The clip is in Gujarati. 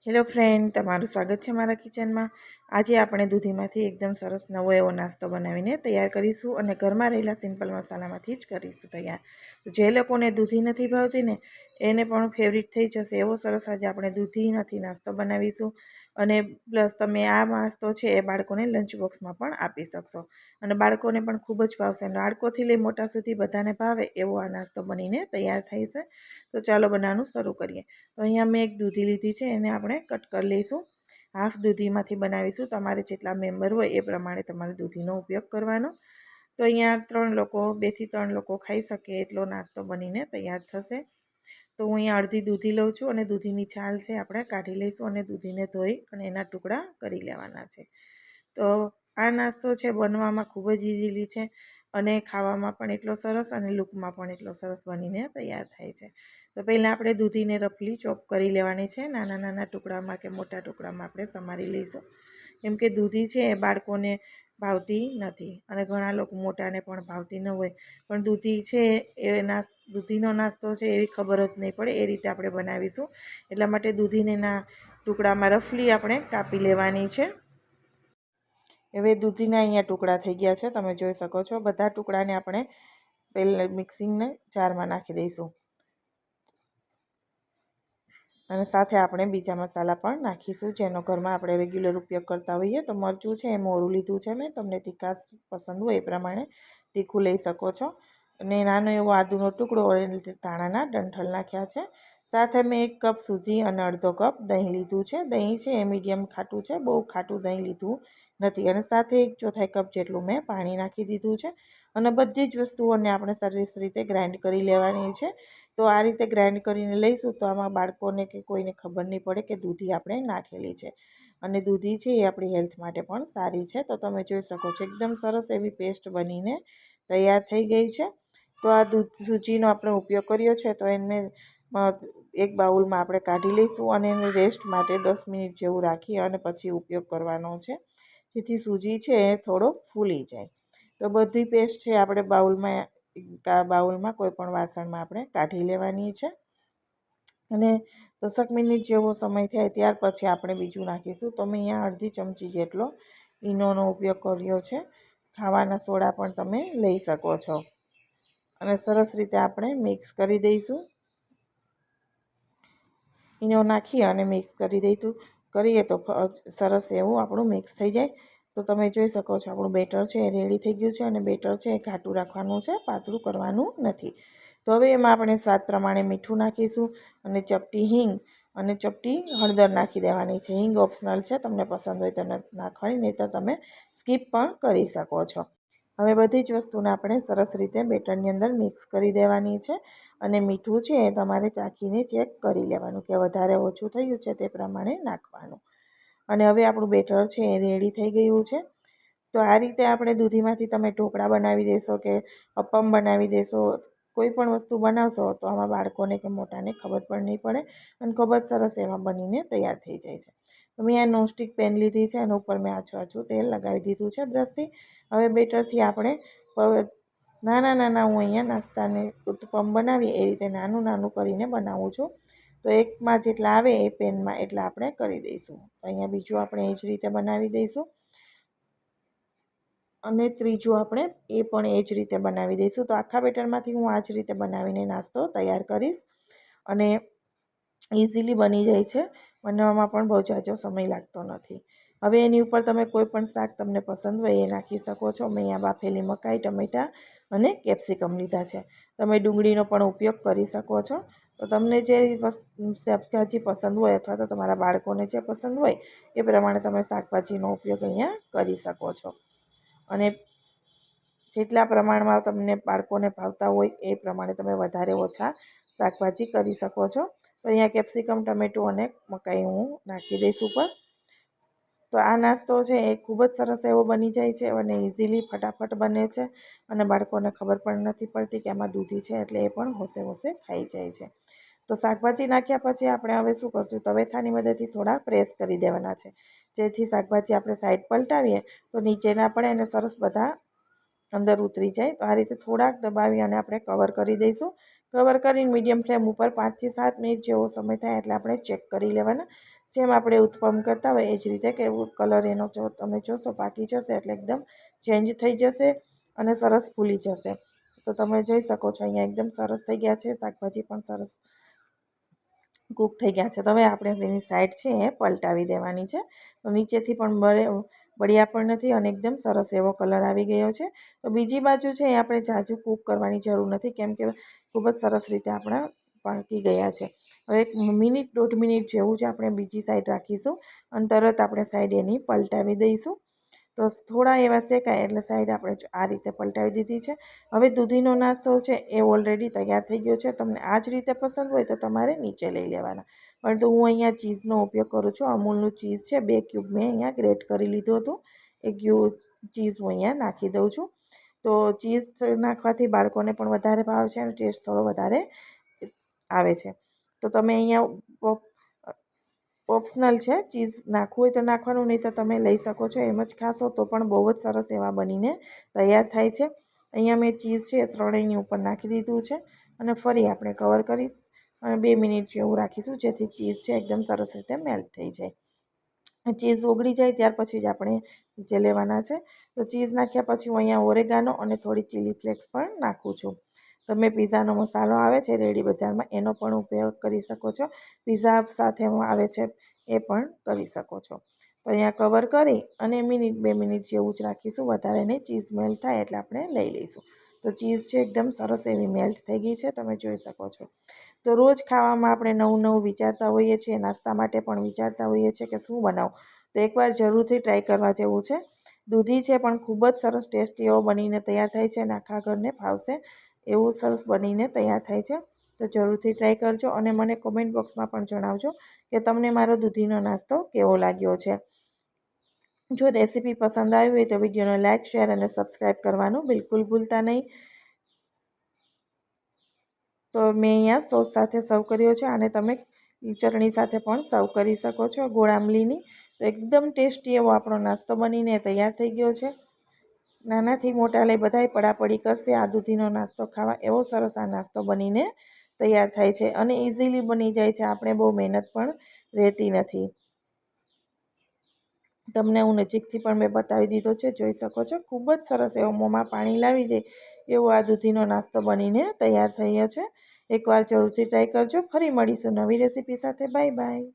હેલો ફ્રેન્ડ, તમારું સ્વાગત છે મારા કિચનમાં। આજે આપણે દૂધીમાંથી એકદમ સરસ નવો એવો નાસ્તો બનાવીને તૈયાર કરીશું અને ઘરમાં રહેલા સિમ્પલ મસાલામાંથી જ કરીશું તૈયાર। તો જે લોકોને દૂધી નથી ભાવતી ને એને પણ ફેવરિટ થઈ જશે એવો સરસ આજે આપણે દૂધીમાંથી નાસ્તો બનાવીશું। અને પ્લસ તમે આ નાસ્તો છે એ બાળકોને લંચ બોક્સમાં પણ આપી શકશો અને બાળકોને પણ ખૂબ જ ભાવશે। બાળકોથી લઈ મોટા સુધી બધાને ભાવે એવો આ નાસ્તો બનીને તૈયાર થઈ છે। તો ચાલો બનાવવાનું શરૂ કરીએ। તો અહીંયા મેં એક દૂધી લીધી છે, એને આપણે કટ કરી લઈશું। હાફ દૂધીમાંથી બનાવીશું, તમારે જેટલા મેમ્બર હોય એ પ્રમાણે તમારે દૂધીનો ઉપયોગ કરવાનો। તો અહીંયા 2થી 3 લોકો ખાઈ શકે એટલો નાસ્તો બનીને તૈયાર થશે। તો હું અહીંયા અડધી દૂધી લઉં છું અને દૂધીની છાલ છે આપણે કાઢી લઈશું અને દૂધીને ધોઈ અને એના ટુકડા કરી લેવાના છે। તો આ નાસ્તો છે બનવામાં ખૂબ જ ઇઝીલી છે અને ખાવામાં પણ એટલો સરસ અને લુકમાં પણ એટલો સરસ બનીને તૈયાર થાય છે। તો પહેલાં આપણે દૂધીને રફલી ચોપ કરી લેવાની છે, નાના નાના ટુકડામાં કે મોટા ટુકડામાં આપણે સમારી લઈશું। કેમ કે દૂધી છે એ બાળકોને ભાવતી નથી અને ઘણા લોકો મોટાને પણ ભાવતી ન હોય, પણ દૂધી છે દૂધીનો નાસ્તો છે એવી ખબર જ નહીં પડે એ રીતે આપણે બનાવીશું। એટલા માટે દૂધીને ટુકડામાં રફલી આપણે કાપી લેવાની છે। હવે દૂધીના અહીંયા ટુકડા થઈ ગયા છે, તમે જોઈ શકો છો। બધા ટુકડાને આપણે પહેલાં મિક્સિંગને જારમાં નાખી દઈશું અને સાથે આપણે બીજા મસાલા પણ નાખીશું જેનો ઘરમાં આપણે રેગ્યુલર ઉપયોગ કરતા હોઈએ। તો મરચું છે એ મોરું લીધું છે મેં, તમને તીખાશ પસંદ હોય એ પ્રમાણે તીખું લઈ શકો છો। અને નાનો એવો આદુનો ટુકડો ધાણાના ડંઠલ નાખ્યા છે। સાથે મેં 1 કપ સૂજી અને અડધો કપ દહીં લીધું છે। દહીં છે એ મીડિયમ ખાટું છે, બહુ ખાટું દહીં લીધું નથી। અને સાથે 1/4 કપ જેટલું મેં પાણી નાખી દીધું છે અને બધી જ વસ્તુઓને આપણે સરસ રીતે ગ્રાઇન્ડ કરી લેવાની છે। તો આ રીતે ગ્રાઇન્ડ કરીને લઈશું તો આમાં બાળકોને કે કોઈને ખબર નહીં પડે કે દૂધી આપણે નાખેલી છે। અને દૂધી છે એ આપણી હેલ્થ માટે પણ સારી છે। તો તમે જોઈ શકો છો એકદમ સરસ એવી પેસ્ટ બનીને તૈયાર થઈ ગઈ છે। તો આ સૂજીનો આપણે ઉપયોગ કર્યો છે તો એને એક બાઉલમાં આપણે કાઢી લઈશું અને એને રેસ્ટ માટે 10 મિનિટ જેવું રાખી અને પછી ઉપયોગ કરવાનો છે, જેથી સૂજી છે એ થોડો ફૂલી જાય। તો બધી પેસ્ટ છે આપણે બાઉલમાં કોઈ પણ વાસણમાં આપણે કાઢી લેવાની છે અને 10 મિનિટ જેવો સમય થાય ત્યાર પછી આપણે બીજું નાખીશું। તો મેં અહીંયા અડધી ચમચી જેટલો ઈનોનો ઉપયોગ કર્યો છે, ખાવાના સોડા પણ તમે લઈ શકો છો અને સરસ રીતે આપણે મિક્સ કરી દઈશું। ઈનો નાખી અને મિક્સ કરીએ તો સરસ એવું આપણું મિક્સ થઈ જાય। તો તમે જોઈ શકો છો આપણું બેટર છે એ રેડી થઈ ગયું છે અને બેટર છે એ ઘાટું રાખવાનું છે, પાતળું કરવાનું નથી। તો હવે એમાં આપણે સ્વાદ પ્રમાણે મીઠું નાખીશું અને ચપટી હિંગ અને ચપટી હળદર નાખી દેવાની છે। હિંગ ઓપ્શનલ છે, તમને પસંદ હોય તો નાખવાની, નહીં તો તમે સ્કીપ પણ કરી શકો છો। હવે બધી જ વસ્તુને આપણે સરસ રીતે બેટરની અંદર મિક્સ કરી દેવાની છે અને મીઠું છે એ તમારે ચાખીને ચેક કરી લેવાનું કે વધારે ઓછું થયું છે તે પ્રમાણે નાખવાનું। અને હવે આપણું બેટર છે એ રેડી થઈ ગયું છે। તો આ રીતે આપણે દૂધીમાંથી તમે ઢોકળા બનાવી દેશો કે અપમ બનાવી દેશો, કોઈ પણ વસ્તુ બનાવશો તો આમાં બાળકોને કે મોટાને ખબર પણ નહીં પડે અને ખૂબ જ સરસ એમાં બનીને તૈયાર થઈ જાય છે। તો મેં આ નોનસ્ટિક પેન લીધી છે અને ઉપર મેં આછું તેલ લગાવી દીધું છે બ્રશથી। હવે બેટરથી આપણે નાના નાના હું અહીંયા નાસ્તાને ઉત્પમ બનાવીએ એ રીતે નાનું નાનું કરીને બનાવું છું। તો એકમાં જેટલા આવે એ પેનમાં એટલા આપણે કરી દઈશું। અહીંયા બીજું આપણે એ જ રીતે બનાવી દઈશું અને ત્રીજું આપણે એ પણ એ જ રીતે બનાવી દઈશું। તો આખા બેટરમાંથી હું આ જ રીતે બનાવીને નાસ્તો તૈયાર કરીશ અને ઇઝીલી બની જાય છે, બનાવવામાં પણ બહુ ઝાઝો સમય લાગતો નથી। હવે એની ઉપર તમે કોઈ પણ શાક તમને પસંદ હોય એ નાખી શકો છો। મેં અહીંયા બાફેલી મકાઈ, ટમેટાં અને કેપ્સિકમ લીધા છે, તમે ડુંગળીનો પણ ઉપયોગ કરી શકો છો। તો તમને જે શાકભાજી પસંદ હોય અથવા તો તમારા બાળકોને જે પસંદ હોય એ પ્રમાણે તમે શાકભાજીનો ઉપયોગ અહીંયા કરી શકો છો અને જેટલા પ્રમાણમાં તમને બાળકોને ભાવતા હોય એ પ્રમાણે તમે વધારે ઓછા શાકભાજી કરી શકો છો। તો અહીંયા કેપ્સિકમ, ટમેટું અને મકાઈ હું નાખી દઈશ ઉપર। તો આ નાસ્તો છે એ ખૂબ જ સરસ એવો બની જાય છે અને ઇઝીલી ફટાફટ બને છે અને બાળકોને ખબર પણ નથી પડતી કે આમાં દૂધી છે, એટલે એ પણ હોશે હોશે ખાઈ જાય છે। તો શાકભાજી નાખ્યા પછી આપણે હવે શું કરશું, તવેથાની મદદથી થોડા પ્રેસ કરી દેવાના છે, જેથી શાકભાજી આપણે સાઈડ પલટાવીએ તો નીચે ના પડે અને સરસ બધા અંદર ઉતરી જાય। તો આ રીતે થોડાક દબાવી અને આપણે કવર કરી દઈશું। કવર કરીને મીડિયમ ફ્લેમ ઉપર 5 થી 7 મિનિટ જેવો સમય થાય એટલે આપણે ચેક કરી લેવાના। જેમ આપણે ઉત્પમ કરતા હોય એ જ રીતે કે કલર એનો જો તમે જોશો પાકી જશે એટલે એકદમ ચેન્જ થઈ જશે અને સરસ ફૂલી જશે. તો તમે જોઈ શકો છો અહીંયા એકદમ સરસ થઈ ગયા છે, શાકભાજી પણ સરસ કૂક થઈ ગયા છે. તો હવે આપણે તેની સાઈડ છે એ પલટાવી દેવાની છે. તો નીચેથી પણ બળ્યા પણ નથી અને એકદમ સરસ એવો કલર આવી ગયો છે. તો બીજી બાજુ છે એ આપણે જાજુ કૂક કરવાની જરૂર નથી, કેમ કે ખૂબ જ સરસ રીતે આપણા પાકી ગયા છે. હવે 1 મિનિટ 1.5 મિનિટ જેવું જ આપણે બીજી સાઈડ રાખીશું અને તરત આપણે સાઈડ એની પલટાવી દઈશું. તો થોડા એવા શેકાય એટલે સાઈડ આપણે આ રીતે પલટાવી દીધી છે. હવે દૂધીનો નાસ્તો છે એ ઓલરેડી તૈયાર થઈ ગયો છે. તમને આ જ રીતે પસંદ હોય તો તમારે નીચે લઈ લેવાના, પરંતુ હું અહીંયા ચીઝનો ઉપયોગ કરું છું. અમૂલનું ચીઝ છે 2 ક્યુબ મેં અહીંયા ગ્રેટ કરી લીધું હતું. 1 ક્યુબ ચીઝ હું અહીંયા નાખી દઉં છું. તો ચીઝ નાખવાથી બાળકોને પણ વધારે ભાવે છે અને ટેસ્ટ થોડો વધારે આવે છે. તો તમે અહીંયા ઓપ્શનલ છે, ચીઝ નાખવું હોય તો નાખવાનું, નહીં તો તમે લઈ શકો છો. એમ જ ખાશો તો પણ બહુ જ સરસ એવા બનીને તૈયાર થાય છે. અહીંયા મેં ચીઝ છે એ ત્રણેયની ઉપર નાખી દીધું છે અને ફરી આપણે કવર કરી અને 2 મિનિટ જેવું રાખીશું, જેથી ચીઝ છે એકદમ સરસ રીતે મેલ્ટ થઈ જાય. ચીઝ ઓગળી જાય ત્યાર પછી જ આપણે નીચે લેવાના છે. તો ચીઝ નાખ્યા પછી હું અહીંયા ઓરેગાનો અને થોડી ચીલી ફ્લેક્સ પણ નાખું છું. તમે પીઝાનો મસાલો આવે છે રેડી બજારમાં, એનો પણ ઉપયોગ કરી શકો છો. પીઝા સાથે આવે છે એ પણ કરી શકો છો. તો અહીંયા કવર કરી અને 1 મિનિટ 2 મિનિટ જેવું જ રાખીશું, વધારે નહીં. ચીઝ મેલ્ટ થાય એટલે આપણે લઈ લઈશું. તો ચીઝ છે એકદમ સરસ એવી મેલ્ટ થઈ ગઈ છે, તમે જોઈ શકો છો. તો રોજ ખાવામાં આપણે નવું નવું વિચારતા હોઈએ છીએ, નાસ્તા માટે પણ વિચારતા હોઈએ છીએ કે શું બનાવું. તો એકવાર જરૂરથી ટ્રાય કરવા જેવું છે. દૂધી છે પણ ખૂબ જ સરસ ટેસ્ટી એવો બનીને તૈયાર થાય છે અને આખા ઘરને ફાવશે એવું સરસ બનીને તૈયાર થાય છે. તો જરૂરથી ટ્રાય કરજો અને મને કોમેન્ટ બોક્સમાં પણ જણાવજો કે તમને મારો દૂધીનો નાસ્તો કેવો લાગ્યો છે. જો રેસીપી પસંદ આવી હોય તો વિડીયોને લાઇક, શેર અને સબસ્ક્રાઈબ કરવાનું બિલકુલ ભૂલતા નહીં. તો મેં અહીંયા સોસ સાથે સર્વ કર્યો છે, અને તમે ચટણી સાથે પણ સર્વ કરી શકો છો ગોળ આંબલીની. તો એકદમ ટેસ્ટી એવો આપણો નાસ્તો બનીને તૈયાર થઈ ગયો છે. નાનાથી મોટા લઈ બધાય પડાપડી કરશે આ દૂધીનો નાસ્તો ખાવા, એવો સરસ આ નાસ્તો બનીને તૈયાર થાય છે અને ઇઝીલી બની જાય છે. આપણે બહુ મહેનત પણ રહેતી નથી. તમને હું નજીકથી પણ મેં બતાવી દીધો છે, જોઈ શકો છો. ખૂબ જ સરસ એવો મોંમાં પાણી લાવી દે એવો આ દૂધીનો નાસ્તો બનીને તૈયાર થયો છે. એકવાર જરૂરથી ટ્રાય કરજો. ફરી મળીશું નવી રેસીપી સાથે. Bye bye.